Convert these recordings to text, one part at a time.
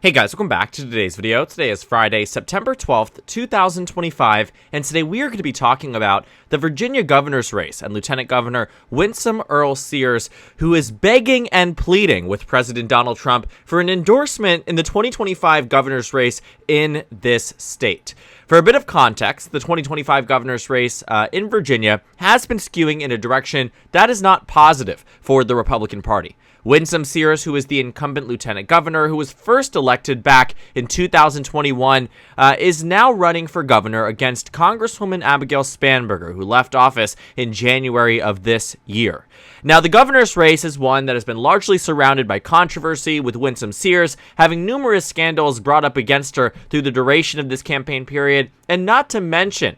Hey guys, welcome back to today's video. Today is Friday, September 12th, 2025, and today we are going to be talking about the Virginia governor's race and Lieutenant Governor Winsome Earl Sears, who is begging and pleading with President Donald Trump for an endorsement in the 2025 governor's race in this state. For a bit of context, the 2025 governor's race in Virginia has been skewing in a direction that is not positive for the Republican Party. Winsome Sears, who is the incumbent lieutenant governor who was first elected back in 2021, is now running for governor against Congresswoman Abigail Spanberger, who left office in January of this year. Now, the governor's race is one that has been largely surrounded by controversy, with Winsome Sears having numerous scandals brought up against her through the duration of this campaign period, and not to mention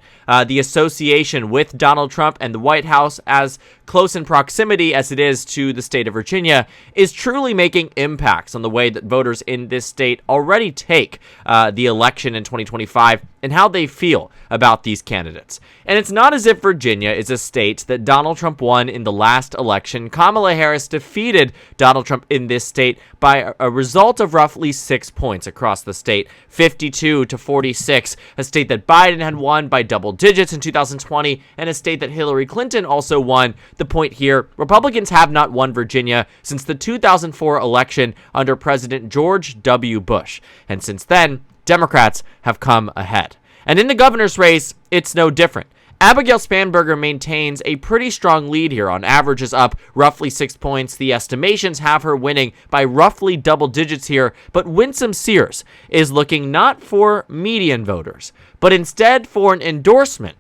the association with Donald Trump and the White House, as close in proximity as it is to the state of Virginia, is truly making impacts on the way that voters in this state already take the election in 2025 and how they feel about these candidates. And it's not as if Virginia is a state that Donald Trump won in the last election. Kamala Harris defeated Donald Trump in this state by a result of roughly 6 points across the state, 52 to 46, a state that Biden had won by double digits in 2020, and a state that Hillary Clinton also won. The point here, Republicans have not won Virginia since the 2004 election under President George W. Bush, and since then, Democrats have come ahead. And in the governor's race, it's no different. Abigail Spanberger maintains a pretty strong lead here. On average is up roughly 6 points. The estimations have her winning by roughly double digits here, but Winsome Sears is looking not for median voters, but instead for an endorsement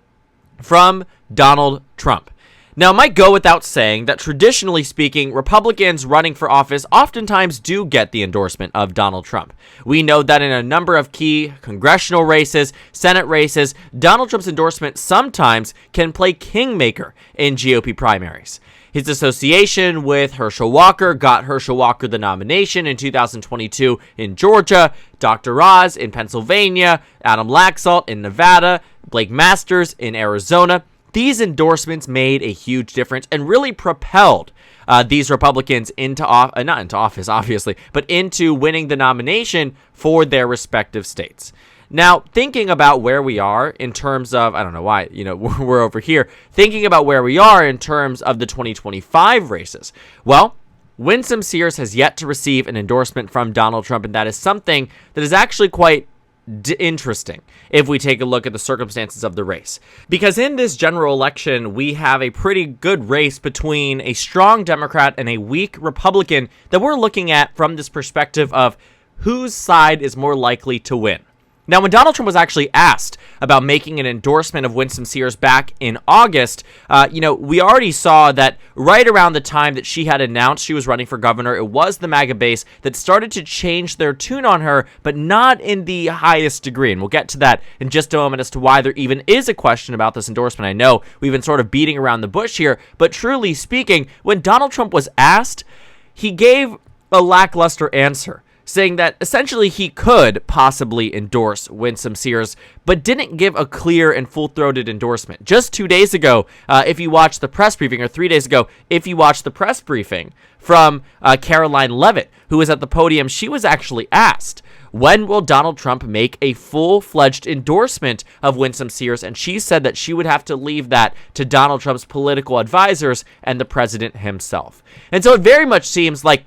from Donald Trump. Now, it might go without saying that traditionally speaking, Republicans running for office oftentimes do get the endorsement of Donald Trump. We know that in a number of key congressional races, Senate races, Donald Trump's endorsement sometimes can play kingmaker in GOP primaries. His association with Herschel Walker got Herschel Walker the nomination in 2022 in Georgia, Dr. Oz in Pennsylvania, Adam Laxalt in Nevada, Blake Masters in Arizona. These endorsements made a huge difference and really propelled these Republicans into not into office, obviously, but into winning the nomination for their respective states. Now, thinking about where we are in terms of, I don't know why, we're over here, thinking about where we are in terms of the 2025 races. Well, Winsome Sears has yet to receive an endorsement from Donald Trump, and that is something that is actually quite interesting if we take a look at the circumstances of the race, because in this general election we have a pretty good race between a strong Democrat and a weak Republican that we're looking at from this perspective of whose side is more likely to win. Now, when Donald Trump was actually asked about making an endorsement of Winsome Sears back in August, we already saw that right around the time that she had announced she was running for governor, it was the MAGA base that started to change their tune on her, but not in the highest degree. And we'll get to that in just a moment as to why there even is a question about this endorsement. I know we've been sort of beating around the bush here, but truly speaking, when Donald Trump was asked, he gave a lackluster answer, saying that essentially he could possibly endorse Winsome Sears, but didn't give a clear and full-throated endorsement. Just 2 days ago, if you watched the press briefing, or 3 days ago, if you watched the press briefing from Caroline Leavitt, who was at the podium, she was actually asked, when will Donald Trump make a full-fledged endorsement of Winsome Sears? And she said that she would have to leave that to Donald Trump's political advisors and the president himself. And so it very much seems like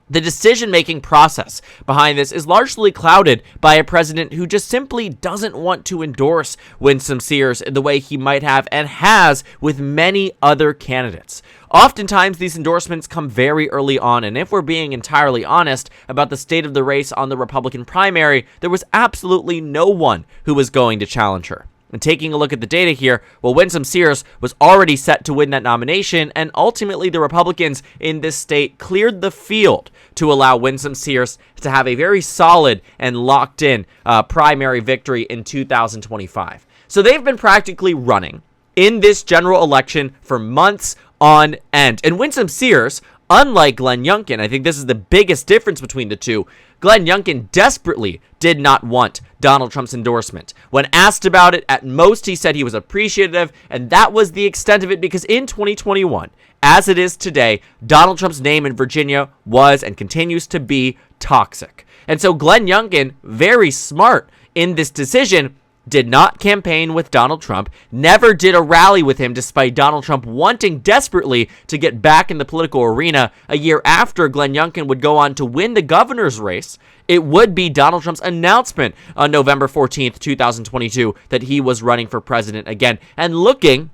the decision-making process behind this is largely clouded by a president who just simply doesn't want to endorse Winsome Sears in the way he might have and has with many other candidates. Oftentimes, these endorsements come very early on, and if we're being entirely honest about the state of the race on the Republican primary, there was absolutely no one who was going to challenge her. And taking a look at the data here, well, Winsome Sears was already set to win that nomination, and ultimately the Republicans in this state cleared the field to allow Winsome Sears to have a very solid and locked-in primary victory in 2025. So they've been practically running in this general election for months on end. And Winsome Sears, unlike Glenn Youngkin, I think this is the biggest difference between the two. Glenn Youngkin desperately did not want Donald Trump's endorsement. When asked about it, at most he said he was appreciative, and that was the extent of it, because in 2021, as it is today, Donald Trump's name in Virginia was and continues to be toxic. And so Glenn Youngkin, very smart in this decision, did not campaign with Donald Trump, never did a rally with him despite Donald Trump wanting desperately to get back in the political arena. A year after Glenn Youngkin would go on to win the governor's race, it would be Donald Trump's announcement on November 14th, 2022, that he was running for president again. And looking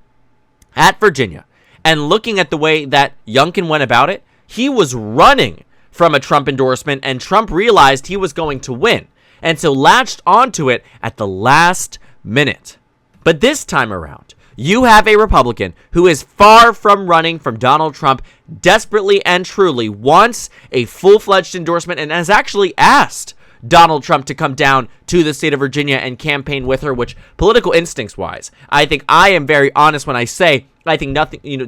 at Virginia and looking at the way that Youngkin went about it, he was running from a Trump endorsement, and Trump realized he was going to win, and so latched onto it at the last minute. But this time around, you have a Republican who is far from running from Donald Trump, desperately and truly wants a full-fledged endorsement, and has actually asked Donald Trump to come down to the state of Virginia and campaign with her, which political instincts-wise, I think I am very honest when I say I think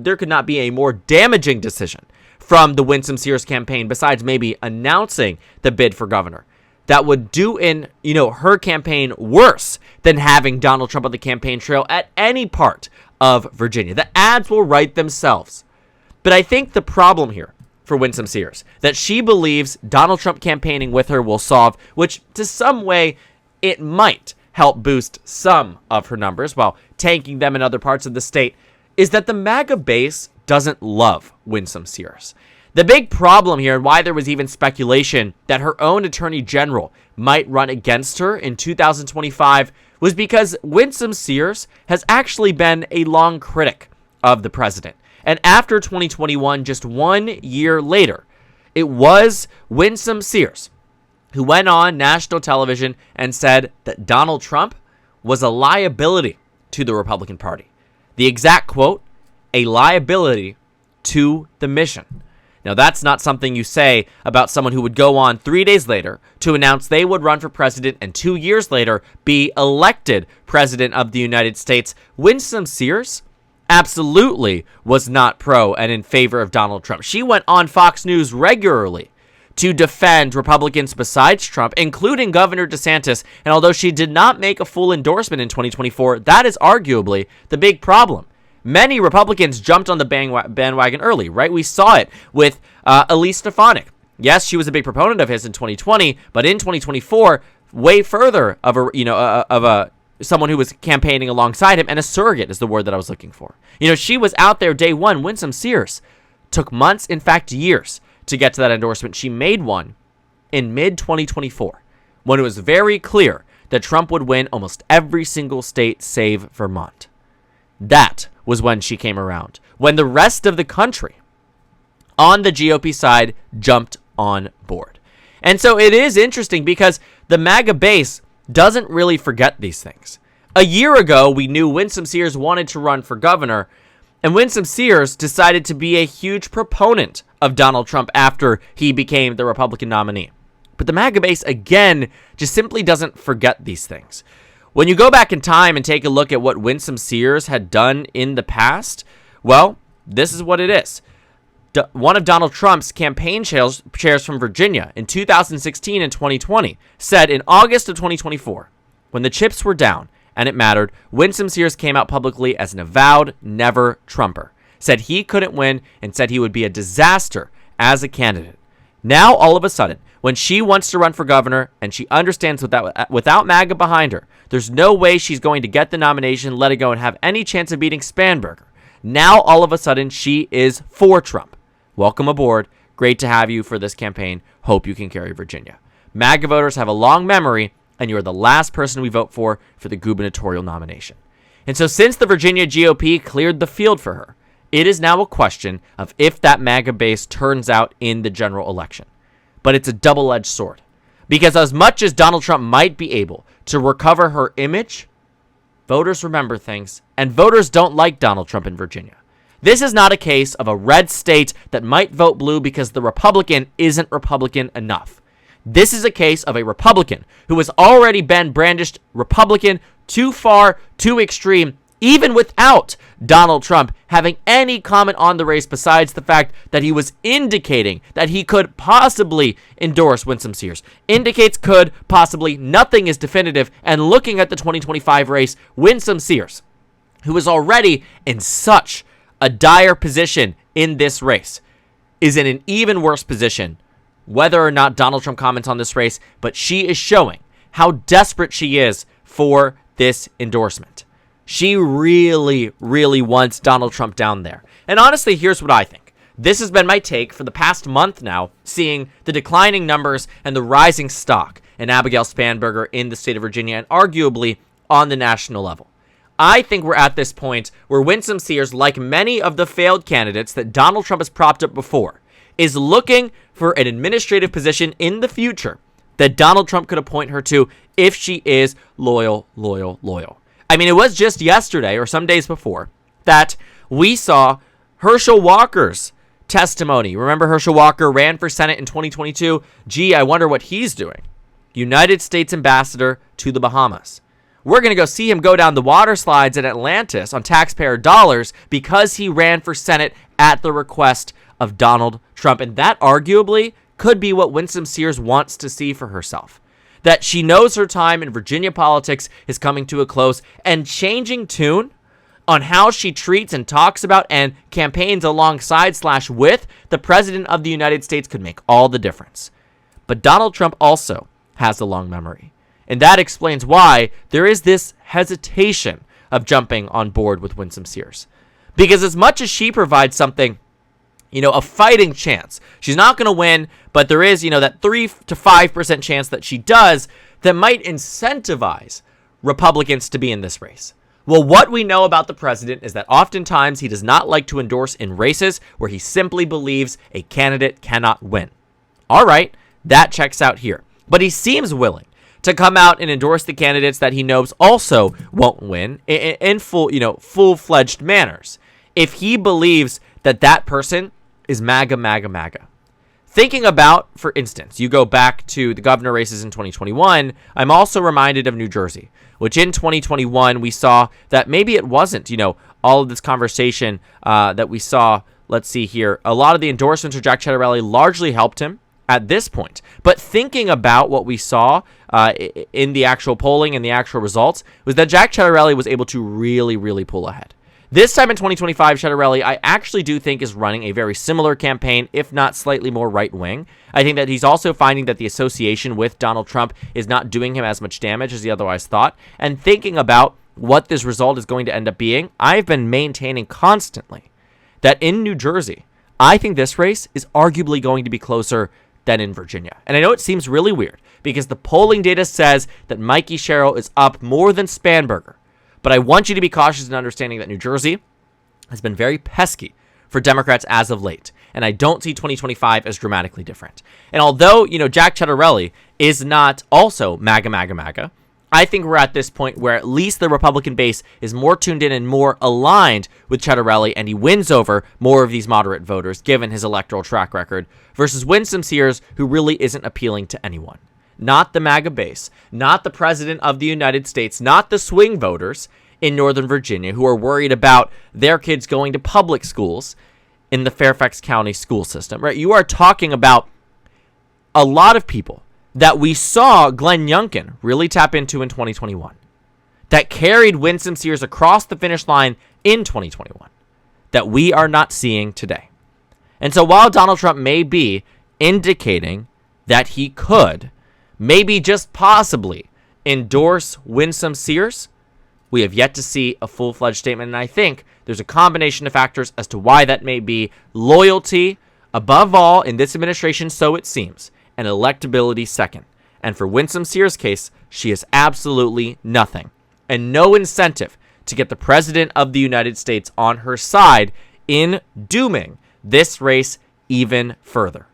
there could not be a more damaging decision from the Winsome Sears campaign besides maybe announcing the bid for governor that would do in, her campaign worse than having Donald Trump on the campaign trail at any part of Virginia. The ads will write themselves. But I think the problem here for Winsome Sears, that she believes Donald Trump campaigning with her will solve, which to some way it might help boost some of her numbers while tanking them in other parts of the state, is that the MAGA base doesn't love Winsome Sears. The big problem here, and why there was even speculation that her own attorney general might run against her in 2025, was because Winsome Sears has actually been a long critic of the president. And after 2021, just 1 year later, it was Winsome Sears who went on national television and said that Donald Trump was a liability to the Republican Party. The exact quote, "a liability to the mission." Now, that's not something you say about someone who would go on 3 days later to announce they would run for president and 2 years later be elected president of the United States. Winsome Sears absolutely was not pro and in favor of Donald Trump. She went on Fox News regularly to defend Republicans besides Trump, including Governor DeSantis. And although she did not make a full endorsement in 2024, that is arguably the big problem. Many Republicans jumped on the bandwagon early, right? We saw it with Elise Stefanik. Yes, she was a big proponent of his in 2020, but in 2024, way further of someone who was campaigning alongside him, and a surrogate is the word that I was looking for. She was out there day one. Winsome Sears took months, in fact years, to get to that endorsement. She made one in mid-2024 when it was very clear that Trump would win almost every single state save Vermont. That was when she came around, when the rest of the country on the GOP side jumped on board. And so it is interesting because the MAGA base doesn't really forget these things. A year ago, we knew Winsome Sears wanted to run for governor, and Winsome Sears decided to be a huge proponent of Donald Trump after he became the Republican nominee. But the MAGA base, again, just simply doesn't forget these things. When you go back in time and take a look at what Winsome Sears had done in the past, well, this is what it is. One of Donald Trump's campaign chairs from Virginia in 2016 and 2020 said in August of 2024, when the chips were down and it mattered, Winsome Sears came out publicly as an avowed never Trumper, said he couldn't win, and said he would be a disaster as a candidate. Now, all of a sudden, when she wants to run for governor and she understands without MAGA behind her, there's no way she's going to get the nomination, let it go, and have any chance of beating Spanberger. Now, all of a sudden, she is for Trump. Welcome aboard. Great to have you for this campaign. Hope you can carry Virginia. MAGA voters have a long memory, and you're the last person we vote for the gubernatorial nomination. And so since the Virginia GOP cleared the field for her, it is now a question of if that MAGA base turns out in the general election. But it's a double-edged sword. Because as much as Donald Trump might be able to recover her image, voters remember things, and voters don't like Donald Trump in Virginia. This is not a case of a red state that might vote blue because the Republican isn't Republican enough. This is a case of a Republican who has already been brandished Republican too far, too extreme, even without Donald Trump having any comment on the race besides the fact that he was indicating that he could possibly endorse Winsome Sears. Indicates could, possibly, nothing is definitive, and looking at the 2025 race, Winsome Sears, who is already in such a dire position in this race, is in an even worse position whether or not Donald Trump comments on this race, but she is showing how desperate she is for this endorsement. She really, really wants Donald Trump down there. And honestly, here's what I think. This has been my take for the past month now, seeing the declining numbers and the rising stock in Abigail Spanberger in the state of Virginia and arguably on the national level. I think we're at this point where Winsome Sears, like many of the failed candidates that Donald Trump has propped up before, is looking for an administrative position in the future that Donald Trump could appoint her to if she is loyal. I mean, it was just yesterday or some days before that we saw Herschel Walker's testimony. Remember, Herschel Walker ran for Senate in 2022. Gee, I wonder what he's doing. United States ambassador to the Bahamas. We're going to go see him go down the water slides at Atlantis on taxpayer dollars because he ran for Senate at the request of Donald Trump. And that arguably could be what Winsome Sears wants to see for herself. That she knows her time in Virginia politics is coming to a close, and changing tune on how she treats and talks about and campaigns alongside / with the President of the United States could make all the difference. But Donald Trump also has a long memory. And that explains why there is this hesitation of jumping on board with Winsome Sears. Because as much as she provides something, a fighting chance, she's not going to win, but there is, that 3 to 5% chance that she does that might incentivize Republicans to be in this race. Well, what we know about the president is that oftentimes he does not like to endorse in races where he simply believes a candidate cannot win. All right, that checks out here. But he seems willing to come out and endorse the candidates that he knows also won't win in full-fledged manners if he believes that person is MAGA. Thinking about, for instance, you go back to the governor races in 2021, I'm also reminded of New Jersey, which in 2021 we saw that maybe it wasn't, all of this conversation that we saw. Let's see here. A lot of the endorsements for Jack Ciattarelli largely helped him at this point. But thinking about what we saw in the actual polling and the actual results was that Jack Ciattarelli was able to really, really pull ahead. This time in 2025, Ciattarelli, I actually do think, is running a very similar campaign, if not slightly more right-wing. I think that he's also finding that the association with Donald Trump is not doing him as much damage as he otherwise thought. And thinking about what this result is going to end up being, I've been maintaining constantly that in New Jersey, I think this race is arguably going to be closer than in Virginia. And I know it seems really weird because the polling data says that Mikey Sherrill is up more than Spanberger. But I want you to be cautious in understanding that New Jersey has been very pesky for Democrats as of late. And I don't see 2025 as dramatically different. And although, Jack Ciattarelli is not also MAGA, I think we're at this point where at least the Republican base is more tuned in and more aligned with Ciattarelli, and he wins over more of these moderate voters, given his electoral track record, versus Winsome Sears, who really isn't appealing to anyone. Not the MAGA base, not the President of the United States, not the swing voters in Northern Virginia who are worried about their kids going to public schools in the Fairfax County school system, right? You are talking about a lot of people that we saw Glenn Youngkin really tap into in 2021, that carried Winsome Sears across the finish line in 2021, that we are not seeing today. And so while Donald Trump may be indicating that he could, maybe just possibly, endorse Winsome Sears, we have yet to see a full-fledged statement, and I think there's a combination of factors as to why that may be. Loyalty, above all, in this administration, so it seems, and electability second. And for Winsome Sears' case, she has absolutely nothing, and no incentive to get the President of the United States on her side in dooming this race even further.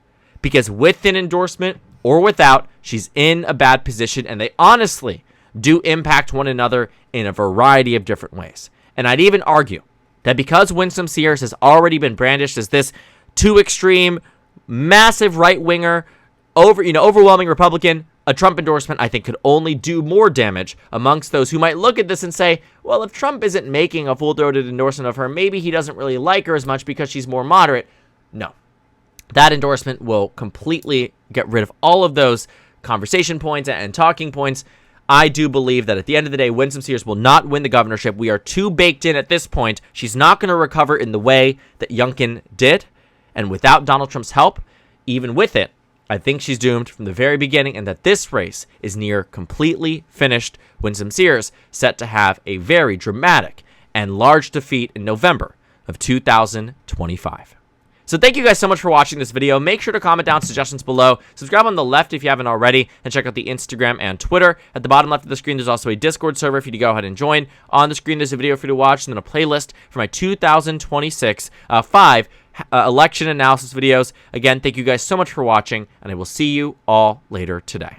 Because with an endorsement or without, she's in a bad position, and they honestly do impact one another in a variety of different ways. And I'd even argue that because Winsome Sears has already been brandished as this too extreme, massive right-winger, overwhelming Republican, a Trump endorsement, I think, could only do more damage amongst those who might look at this and say, well, if Trump isn't making a full-throated endorsement of her, maybe he doesn't really like her as much because she's more moderate. No. That endorsement will completely get rid of all of those conversation points and talking points. I do believe that at the end of the day, Winsome Sears will not win the governorship. We are too baked in at this point. She's not going to recover in the way that Youngkin did. And without Donald Trump's help, even with it, I think she's doomed from the very beginning, and that this race is near completely finished. Winsome Sears set to have a very dramatic and large defeat in November of 2025. So thank you guys so much for watching this video. Make sure to comment down suggestions below. Subscribe on the left if you haven't already, and check out the Instagram and Twitter. At the bottom left of the screen, there's also a Discord server for you to go ahead and join. On the screen, there's a video for you to watch, and then a playlist for my 2026 election analysis videos. Again, thank you guys so much for watching, and I will see you all later today.